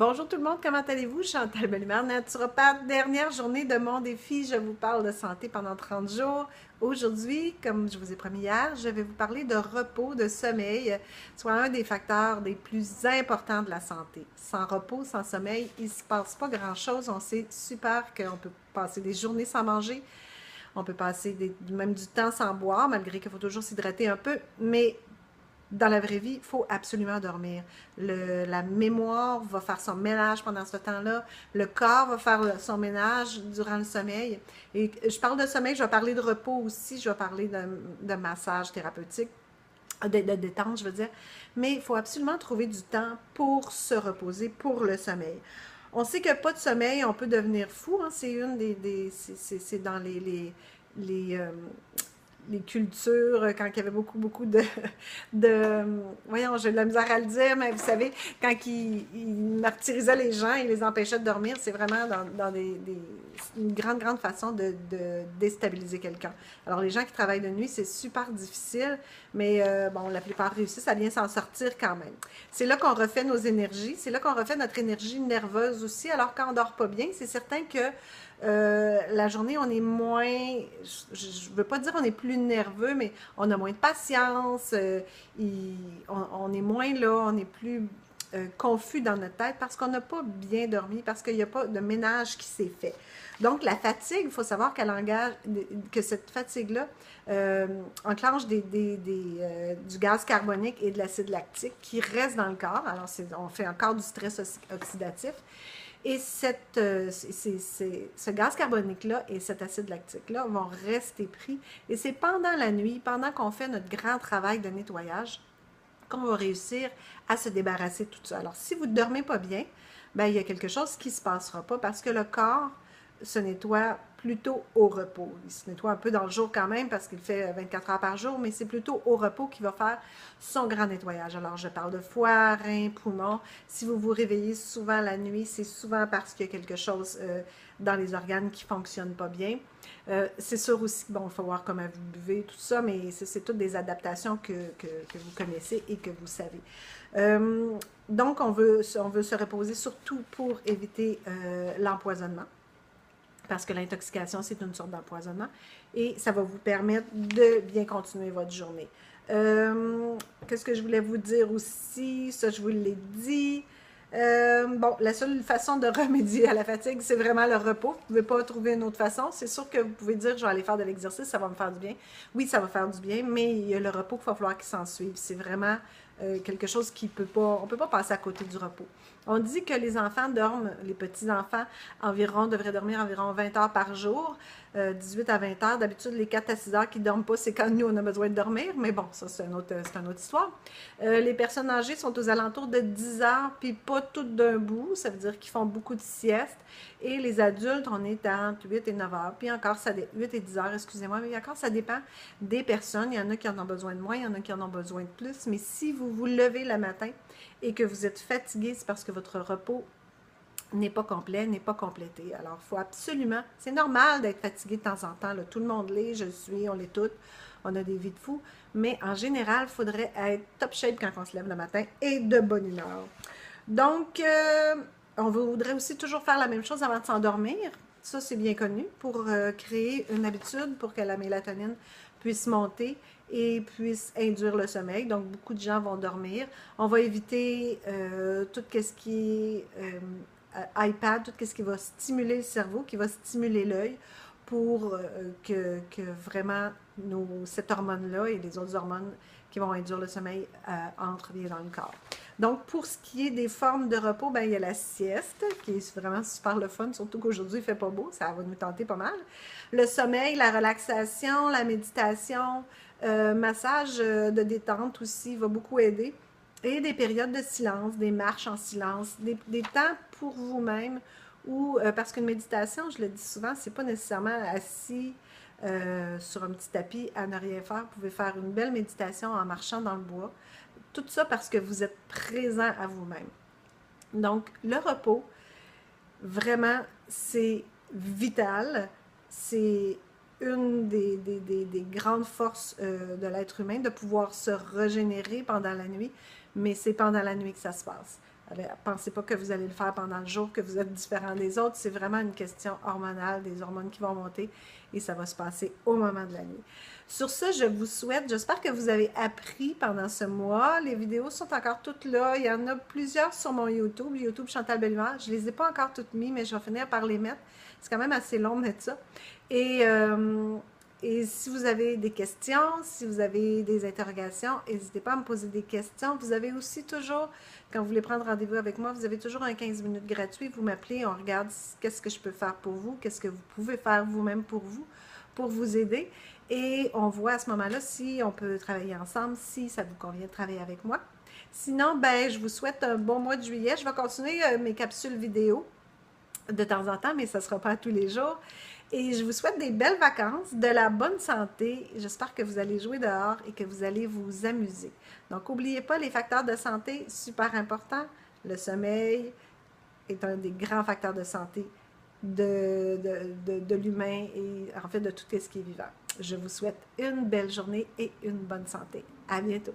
Bonjour tout le monde, comment allez-vous? Chantal Bellemare, naturopathe. Dernière journée de mon défi, je vous parle de santé pendant 30 jours. Aujourd'hui, comme je vous ai promis hier, je vais vous parler de repos, de sommeil, soit un des facteurs des plus importants de la santé. Sans repos, sans sommeil, il ne se passe pas grand-chose. On sait super qu'on peut passer des journées sans manger, on peut passer même du temps sans boire, malgré qu'il faut toujours s'hydrater un peu, mais dans la vraie vie, il faut absolument dormir. La mémoire va faire son ménage pendant ce temps-là. Le corps va faire son ménage durant le sommeil. Et je parle de sommeil, je vais parler de repos aussi, je vais parler de massage thérapeutique, de détente, je veux dire. Mais il faut absolument trouver du temps pour se reposer, pour le sommeil. On sait que pas de sommeil, on peut devenir fou. Hein, c'est une c'est dans les les cultures, quand il y avait beaucoup de voyons, j'ai de la misère à le dire, mais vous savez, quand ils martyrisaient les gens, ils les empêchaient de dormir, c'est vraiment dans une grande façon de déstabiliser quelqu'un. Alors, les gens qui travaillent de nuit, c'est super difficile, mais bon, la plupart réussissent à bien s'en sortir quand même. C'est là qu'on refait nos énergies, c'est là qu'on refait notre énergie nerveuse aussi. Alors, quand on dort pas bien, c'est certain que la journée, on est moins, je ne veux pas dire on est plus nerveux, mais on a moins de patience, on est moins là, on est plus confus dans notre tête parce qu'on n'a pas bien dormi, parce qu'il n'y a pas de ménage qui s'est fait. Donc, la fatigue, il faut savoir qu'elle engage, que cette fatigue-là enclenche du gaz carbonique et de l'acide lactique qui reste dans le corps. Alors, on fait encore du stress oxydatif. Et ce gaz carbonique-là et cet acide lactique-là vont rester pris. Et c'est pendant la nuit, pendant qu'on fait notre grand travail de nettoyage, qu'on va réussir à se débarrasser de tout ça. Alors, si vous ne dormez pas bien, ben, il y a quelque chose qui ne se passera pas parce que le corps se nettoie plutôt au repos. Il se nettoie un peu dans le jour quand même parce qu'il fait 24 heures par jour, mais c'est plutôt au repos qu'il va faire son grand nettoyage. Alors, je parle de foie, reins, poumons. Si vous vous réveillez souvent la nuit, c'est souvent parce qu'il y a quelque chose dans les organes qui ne fonctionne pas bien. C'est sûr aussi que, bon, il faut voir comment vous buvez, tout ça, mais c'est toutes des adaptations que vous connaissez et que vous savez. Donc, on veut se reposer surtout pour éviter l'empoisonnement, parce que l'intoxication, c'est une sorte d'empoisonnement, et ça va vous permettre de bien continuer votre journée. Qu'est-ce que je voulais vous dire aussi? Ça, je vous l'ai dit. Bon, la seule façon de remédier à la fatigue, c'est vraiment le repos. Vous ne pouvez pas trouver une autre façon. C'est sûr que vous pouvez dire, je vais aller faire de l'exercice, ça va me faire du bien. Oui, ça va faire du bien, mais il y a le repos qu'il va falloir qu'il s'en suive. C'est vraiment quelque chose qui peut pas, on ne peut pas passer à côté du repos. On dit que les enfants dorment, les petits-enfants, devraient dormir environ 20 heures par jour, 18 à 20 heures. D'habitude, les 4 à 6 heures qui ne dorment pas, c'est quand nous, on a besoin de dormir. Mais bon, ça, c'est une autre histoire. Les personnes âgées sont aux alentours de 10 heures, puis pas toutes d'un bout. Ça veut dire qu'ils font beaucoup de siestes. Et les adultes, on est entre 8 et 9 heures. Puis encore, 8 et 10 heures, excusez-moi, mais encore, ça dépend des personnes. Il y en a qui en ont besoin de moins, il y en a qui en ont besoin de plus. Mais si vous vous levez le matin et que vous êtes fatigué, c'est parce que votre repos n'est pas complet, n'est pas complété. Alors, il faut absolument, c'est normal d'être fatigué de temps en temps, là. Tout le monde l'est, je le suis, on l'est toutes, on a des vies de fous, mais en général, il faudrait être top shape quand on se lève le matin et de bonne humeur. Donc, on voudrait aussi toujours faire la même chose avant de s'endormir. Ça, c'est bien connu pour créer une habitude pour que la mélatonine puisse monter et puisse induire le sommeil. Donc, beaucoup de gens vont dormir. On va éviter tout ce qui est iPad, tout ce qui va stimuler le cerveau, qui va stimuler l'œil pour que vraiment cette hormone-là et les autres hormones qui vont induire le sommeil entrent bien dans le corps. Donc, pour ce qui est des formes de repos, ben, il y a la sieste, qui est vraiment super le fun, surtout qu'aujourd'hui, il ne fait pas beau, ça va nous tenter pas mal. Le sommeil, la relaxation, la méditation, massage de détente aussi va beaucoup aider. Et des périodes de silence, des marches en silence, des temps pour vous-même, ou parce qu'une méditation, je le dis souvent, c'est pas nécessairement assis sur un petit tapis à ne rien faire. Vous pouvez faire une belle méditation en marchant dans le bois. Tout ça parce que vous êtes présent à vous-même. Donc, le repos, vraiment, c'est vital. C'est une des grandes forces de l'être humain de pouvoir se régénérer pendant la nuit, mais c'est pendant la nuit que ça se passe. Pensez pas que vous allez le faire pendant le jour, que vous êtes différent des autres. C'est vraiment une question hormonale, des hormones qui vont monter et ça va se passer au moment de la nuit. Sur ce, je vous souhaite, j'espère que vous avez appris pendant ce mois. Les vidéos sont encore toutes là. Il y en a plusieurs sur mon YouTube, YouTube Chantal Bellemare. Je ne les ai pas encore toutes mises, mais je vais finir par les mettre. C'est quand même assez long de mettre ça. Et si vous avez des questions, si vous avez des interrogations, n'hésitez pas à me poser des questions. Vous avez aussi toujours, quand vous voulez prendre rendez-vous avec moi, vous avez toujours un 15 minutes gratuit. Vous m'appelez, on regarde qu'est-ce que je peux faire pour vous, qu'est-ce que vous pouvez faire vous-même pour vous aider. Et on voit à ce moment-là si on peut travailler ensemble, si ça vous convient de travailler avec moi. Sinon, ben, je vous souhaite un bon mois de juillet. Je vais continuer mes capsules vidéo de temps en temps, mais ça ne sera pas tous les jours. Et je vous souhaite des belles vacances, de la bonne santé. J'espère que vous allez jouer dehors et que vous allez vous amuser. Donc, n'oubliez pas les facteurs de santé, super importants. Le sommeil est un des grands facteurs de santé de l'humain et en fait de tout ce qui est vivant. Je vous souhaite une belle journée et une bonne santé. À bientôt.